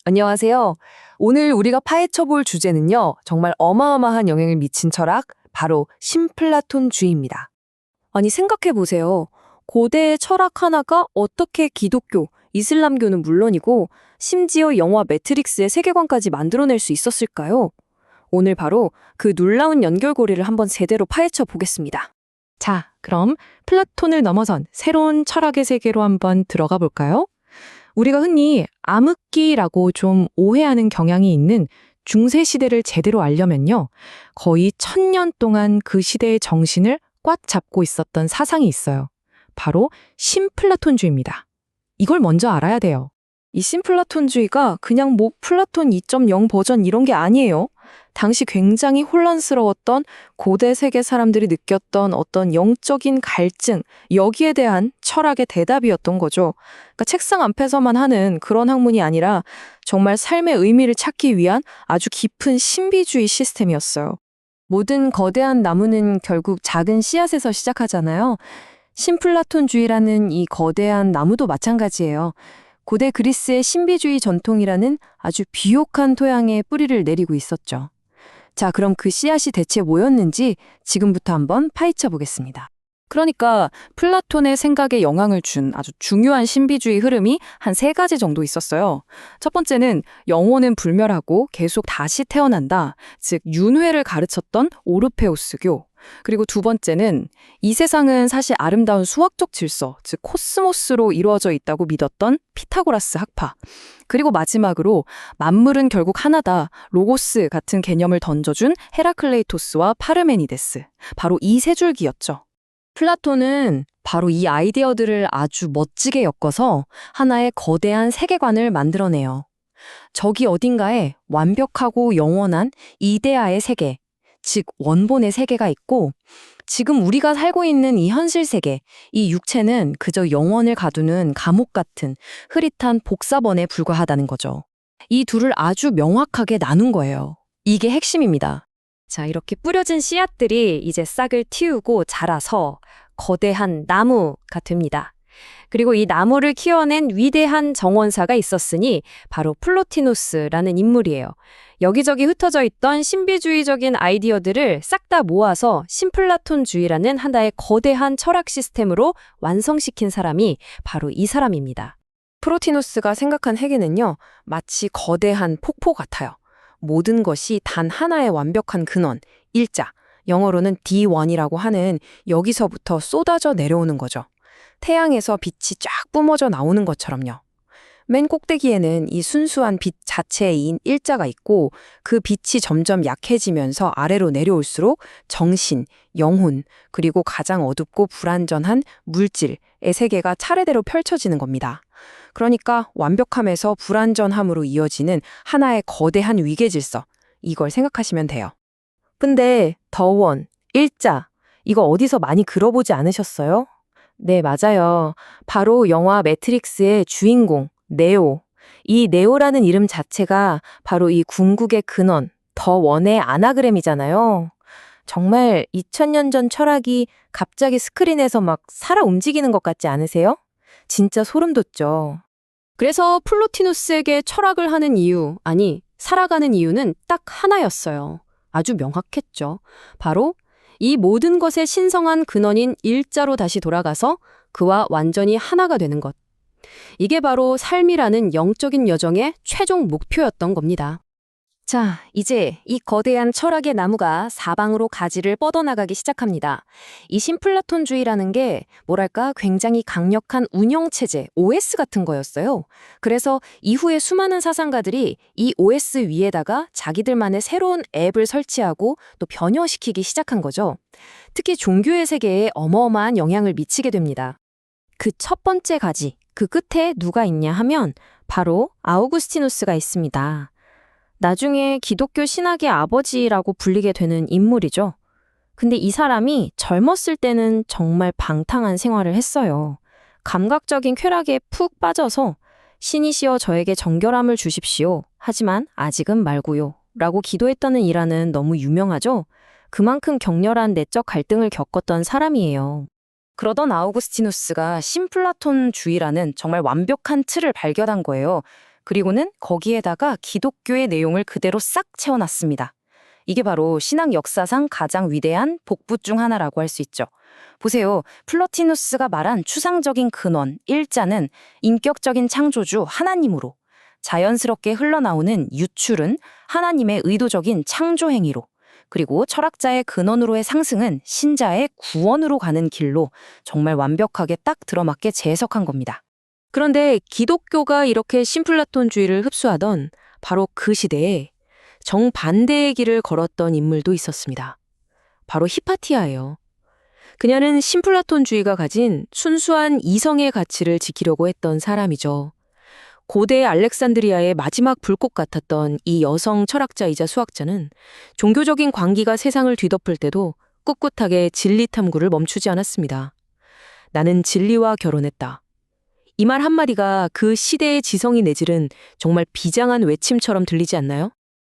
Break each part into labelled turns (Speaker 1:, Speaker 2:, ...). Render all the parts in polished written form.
Speaker 1: 안녕하세요. 오늘 우리가 파헤쳐 볼 주제는요, 정말 어마어마한 영향을 미친 철학, 바로 신플라톤주의입니다.
Speaker 2: 아니, 생각해 보세요. 고대의 철학 하나가 어떻게 기독교, 이슬람교는 물론이고 심지어 영화 매트릭스의 세계관까지 만들어낼 수 있었을까요? 오늘 바로 그 놀라운 연결고리를 한번 제대로 파헤쳐 보겠습니다.
Speaker 3: 자, 그럼 플라톤을 넘어선 새로운 철학의 세계로 한번 들어가 볼까요? 우리가 흔히 암흑기라고 좀 오해하는 경향이 있는 중세 시대를 제대로 알려면요. 거의 1000년 동안 그 시대의 정신을 꽉 잡고 있었던 사상이 있어요. 바로 신플라톤주의입니다. 이걸 먼저 알아야 돼요.
Speaker 2: 이 신플라톤주의가 그냥 뭐 플라톤 2.0 버전 이런 게 아니에요. 당시 굉장히 혼란스러웠던 고대 세계 사람들이 느꼈던 어떤 영적인 갈증, 여기에 대한 철학의 대답이었던 거죠. 그러니까 책상 앞에서만 하는 그런 학문이 아니라 정말 삶의 의미를 찾기 위한 아주 깊은 신비주의 시스템이었어요.
Speaker 1: 모든 거대한 나무는 결국 작은 씨앗에서 시작하잖아요. 신플라톤주의라는 이 거대한 나무도 마찬가지예요. 고대 그리스의 신비주의 전통이라는 아주 비옥한 토양에 뿌리를 내리고 있었죠. 자, 그럼 그 씨앗이 대체 뭐였는지 지금부터 한번 파헤쳐 보겠습니다.
Speaker 2: 그러니까 플라톤의 생각에 영향을 준 아주 중요한 신비주의 흐름이 한 3가지 정도 있었어요. 첫 번째는 영혼은 불멸하고 계속 다시 태어난다, 즉 윤회를 가르쳤던 오르페우스교. 그리고 두 번째는 이 세상은 사실 아름다운 수학적 질서, 즉 코스모스로 이루어져 있다고 믿었던 피타고라스 학파. 그리고 마지막으로 만물은 결국 하나다, 로고스 같은 개념을 던져준 헤라클레이토스와 파르메니데스. 바로 이 세 줄기였죠.
Speaker 1: 플라톤은 바로 이 아이디어들을 아주 멋지게 엮어서 하나의 거대한 세계관을 만들어내요. 저기 어딘가에 완벽하고 영원한 이데아의 세계, 즉 원본의 세계가 있고, 지금 우리가 살고 있는 이 현실 세계, 이 육체는 그저 영혼을 가두는 감옥 같은 흐릿한 복사본에 불과하다는 거죠. 이 둘을 아주 명확하게 나눈 거예요. 이게 핵심입니다.
Speaker 2: 자, 이렇게 뿌려진 씨앗들이 이제 싹을 틔우고 자라서 거대한 나무가 됩니다. 그리고 이 나무를 키워낸 위대한 정원사가 있었으니 바로 플로티누스라는 인물이에요. 여기저기 흩어져 있던 신비주의적인 아이디어들을 싹 다 모아서 신플라톤주의라는 하나의 거대한 철학 시스템으로 완성시킨 사람이 바로 이 사람입니다.
Speaker 1: 프로티누스가 생각한 세계는요, 마치 거대한 폭포 같아요. 모든 것이 단 하나의 완벽한 근원, 일자, 영어로는 D1이라고 하는 여기서부터 쏟아져 내려오는 거죠. 태양에서 빛이 쫙 뿜어져 나오는 것처럼요. 맨 꼭대기에는 이 순수한 빛 자체인 일자가 있고, 그 빛이 점점 약해지면서 아래로 내려올수록 정신, 영혼, 그리고 가장 어둡고 불완전한 물질의 세계가 차례대로 펼쳐지는 겁니다. 그러니까 완벽함에서 불완전함으로 이어지는 하나의 거대한 위계질서, 이걸 생각하시면 돼요. 근데 더원, 일자, 이거 어디서 많이 들어보지 않으셨어요? 네, 맞아요. 바로 영화 매트릭스의 주인공, 네오. 이 네오라는 이름 자체가 바로 이 궁극의 근원, 더 원의 아나그램이잖아요. 정말 2000년 전 철학이 갑자기 스크린에서 막 살아 움직이는 것 같지 않으세요? 진짜 소름 돋죠.
Speaker 2: 그래서 플로티누스에게 철학을 하는 이유, 아니, 살아가는 이유는 딱 하나였어요. 아주 명확했죠. 바로 이 모든 것의 신성한 근원인 일자로 다시 돌아가서 그와 완전히 하나가 되는 것. 이게 바로 삶이라는 영적인 여정의 최종 목표였던 겁니다. 자, 이제 이 거대한 철학의 나무가 사방으로 가지를 뻗어나가기 시작합니다. 이 신플라톤주의라는 게 뭐랄까 굉장히 강력한 운영체제, OS 같은 거였어요. 그래서 이후에 수많은 사상가들이 이 OS 위에다가 자기들만의 새로운 앱을 설치하고 또 변형시키기 시작한 거죠. 특히 종교의 세계에 어마어마한 영향을 미치게 됩니다. 그 첫 번째 가지, 그 끝에 누가 있냐 하면 바로 아우구스티누스가 있습니다. 나중에 기독교 신학의 아버지라고 불리게 되는 인물이죠. 근데 이 사람이 젊었을 때는 정말 방탕한 생활을 했어요. 감각적인 쾌락에 푹 빠져서 신이시여 저에게 정결함을 주십시오. 하지만 아직은 말고요. 라고 기도했다는 일화는 너무 유명하죠? 그만큼 격렬한 내적 갈등을 겪었던 사람이에요. 그러던 아우구스티누스가 신플라톤주의라는 정말 완벽한 틀을 발견한 거예요.
Speaker 1: 그리고는 거기에다가 기독교의 내용을 그대로 싹 채워놨습니다. 이게 바로 신학 역사상 가장 위대한 복부 중 하나라고 할 수 있죠. 보세요. 플로티누스가 말한 추상적인 근원, 일자는 인격적인 창조주 하나님으로, 자연스럽게 흘러나오는 유출은 하나님의 의도적인 창조 행위로, 그리고 철학자의 근원으로의 상승은 신자의 구원으로 가는 길로 정말 완벽하게 딱 들어맞게 재해석한 겁니다.
Speaker 2: 그런데 기독교가 이렇게 신플라톤주의를 흡수하던 바로 그 시대에 정반대의 길을 걸었던 인물도 있었습니다. 바로 히파티아예요. 그녀는 신플라톤주의가 가진 순수한 이성의 가치를 지키려고 했던 사람이죠. 고대 알렉산드리아의 마지막 불꽃 같았던 이 여성 철학자이자 수학자는 종교적인 광기가 세상을 뒤덮을 때도 꿋꿋하게 진리 탐구를 멈추지 않았습니다. 나는 진리와 결혼했다. 이 말 한마디가 그 시대의 지성이 내지른 정말 비장한 외침처럼 들리지 않나요?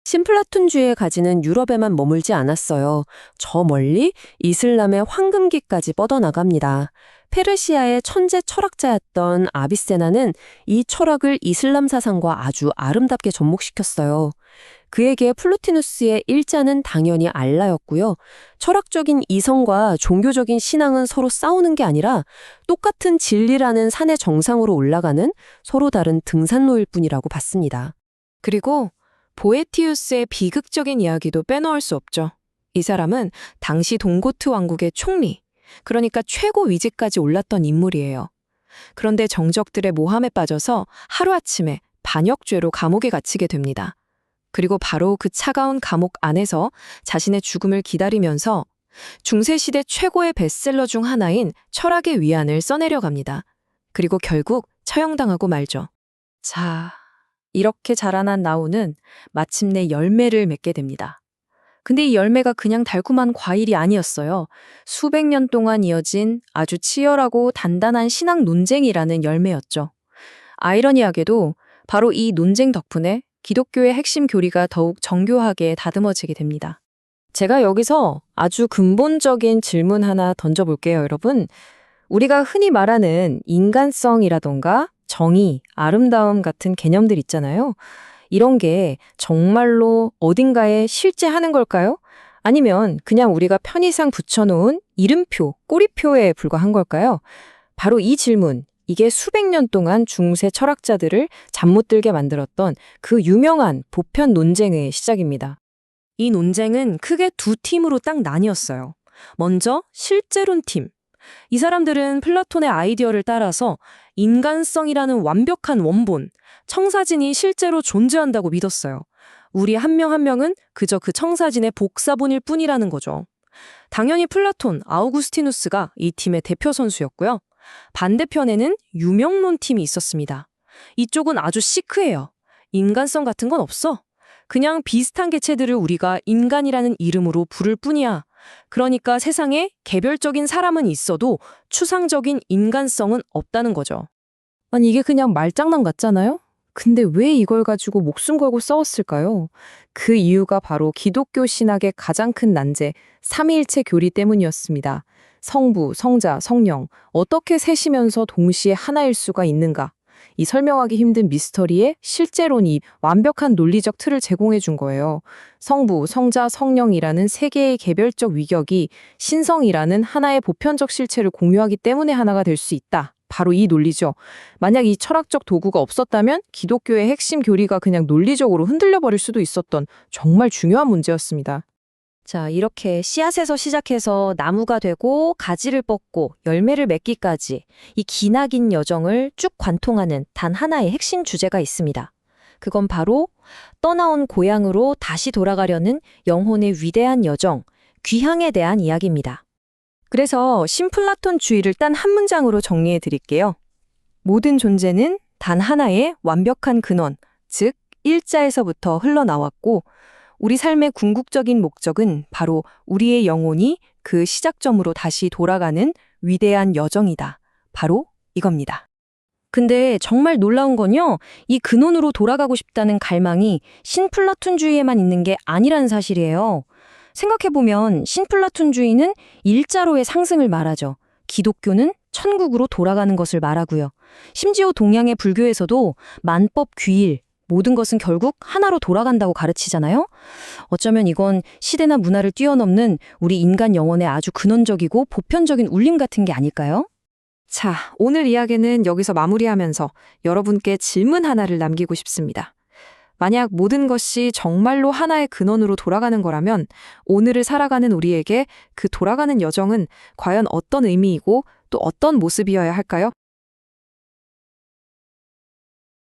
Speaker 2: 신플라톤주의의 가지는 유럽에만 머물지 않았어요. 저 멀리 이슬람의 황금기까지 뻗어나갑니다. 페르시아의 천재 철학자였던 아비세나는 이 철학을 이슬람 사상과 아주 아름답게 접목시켰어요. 그에게 플로티누스의 일자는 당연히 알라였고요. 철학적인 이성과 종교적인 신앙은 서로 싸우는 게 아니라 똑같은 진리라는 산의 정상으로 올라가는 서로 다른 등산로일 뿐이라고 봤습니다.
Speaker 1: 그리고 보에티우스의 비극적인 이야기도 빼놓을 수 없죠. 이 사람은 당시 동고트 왕국의 총리, 그러니까 최고 위직까지 올랐던 인물이에요. 그런데 정적들의 모함에 빠져서 하루아침에 반역죄로 감옥에 갇히게 됩니다. 그리고 바로 그 차가운 감옥 안에서 자신의 죽음을 기다리면서 중세시대 최고의 베스트셀러 중 하나인 철학의 위안을 써내려갑니다. 그리고 결국 처형당하고 말죠. 자, 이렇게 자라난 나우는 마침내 열매를 맺게 됩니다. 근데 이 열매가 그냥 달콤한 과일이 아니었어요. 수백 년 동안 이어진 아주 치열하고 단단한 신학 논쟁이라는 열매였죠. 아이러니하게도 바로 이 논쟁 덕분에 기독교의 핵심 교리가 더욱 정교하게 다듬어지게 됩니다. 제가 여기서 아주 근본적인 질문 하나 던져볼게요, 여러분. 우리가 흔히 말하는 인간성이라던가 정의, 아름다움 같은 개념들 있잖아요. 이런 게 정말로 어딘가에 실제 하는 걸까요? 아니면 그냥 우리가 편의상 붙여놓은 이름표, 꼬리표에 불과한 걸까요? 바로 이 질문, 이게 수백 년 동안 중세 철학자들을 잠 못 들게 만들었던 그 유명한 보편 논쟁의 시작입니다. 이 논쟁은 크게 두 팀으로 딱 나뉘었어요. 먼저 실제론 팀. 이 사람들은 플라톤의 아이디어를 따라서 인간성이라는 완벽한 원본, 청사진이 실제로 존재한다고 믿었어요. 우리 한 명 한 명은 그저 그 청사진의 복사본일 뿐이라는 거죠. 당연히 플라톤, 아우구스티누스가 이 팀의 대표 선수였고요. 반대편에는 유명론 팀이 있었습니다. 이쪽은 아주 시크해요. 인간성 같은 건 없어. 그냥 비슷한 개체들을 우리가 인간이라는 이름으로 부를 뿐이야. 그러니까 세상에 개별적인 사람은 있어도 추상적인 인간성은 없다는 거죠. 아니 이게 그냥 말장난 같잖아요? 근데 왜 이걸 가지고 목숨 걸고 싸웠을까요? 그 이유가 바로 기독교 신학의 가장 큰 난제, 삼위일체 교리 때문이었습니다. 성부, 성자, 성령, 어떻게 셋이면서 동시에 하나일 수가 있는가? 이 설명하기 힘든 미스터리에 실제론이 완벽한 논리적 틀을 제공해 준 거예요. 성부, 성자, 성령이라는 세 개의 개별적 위격이 신성이라는 하나의 보편적 실체를 공유하기 때문에 하나가 될 수 있다. 바로 이 논리죠. 만약 이 철학적 도구가 없었다면 기독교의 핵심 교리가 그냥 논리적으로 흔들려 버릴 수도 있었던 정말 중요한 문제였습니다. 자, 이렇게 씨앗에서 시작해서 나무가 되고 가지를 뻗고 열매를 맺기까지 이 기나긴 여정을 쭉 관통하는 단 하나의 핵심 주제가 있습니다. 그건 바로 떠나온 고향으로 다시 돌아가려는 영혼의 위대한 여정, 귀향에 대한 이야기입니다. 그래서 신플라톤주의를 단 한 문장으로 정리해 드릴게요. 모든 존재는 단 하나의 완벽한 근원, 즉 일자에서부터 흘러나왔고 우리 삶의 궁극적인 목적은 바로 우리의 영혼이 그 시작점으로 다시 돌아가는 위대한 여정이다. 바로 이겁니다. 근데 정말 놀라운 건요, 이 근원으로 돌아가고 싶다는 갈망이 신플라톤주의에만 있는 게 아니라는 사실이에요. 생각해보면 신플라톤주의는 일자로의 상승을 말하죠. 기독교는 천국으로 돌아가는 것을 말하고요. 심지어 동양의 불교에서도 만법 귀일,
Speaker 2: 모든 것은 결국 하나로 돌아간다고 가르치잖아요. 어쩌면 이건 시대나 문화를 뛰어넘는 우리 인간 영혼의 아주 근원적이고 보편적인 울림 같은 게 아닐까요?
Speaker 1: 자, 오늘 이야기는 여기서 마무리하면서 여러분께 질문 하나를 남기고 싶습니다. 만약 모든 것이 정말로 하나의 근원으로 돌아가는 거라면 오늘을 살아가는 우리에게 그 돌아가는 여정은 과연 어떤 의미이고 또 어떤 모습이어야 할까요?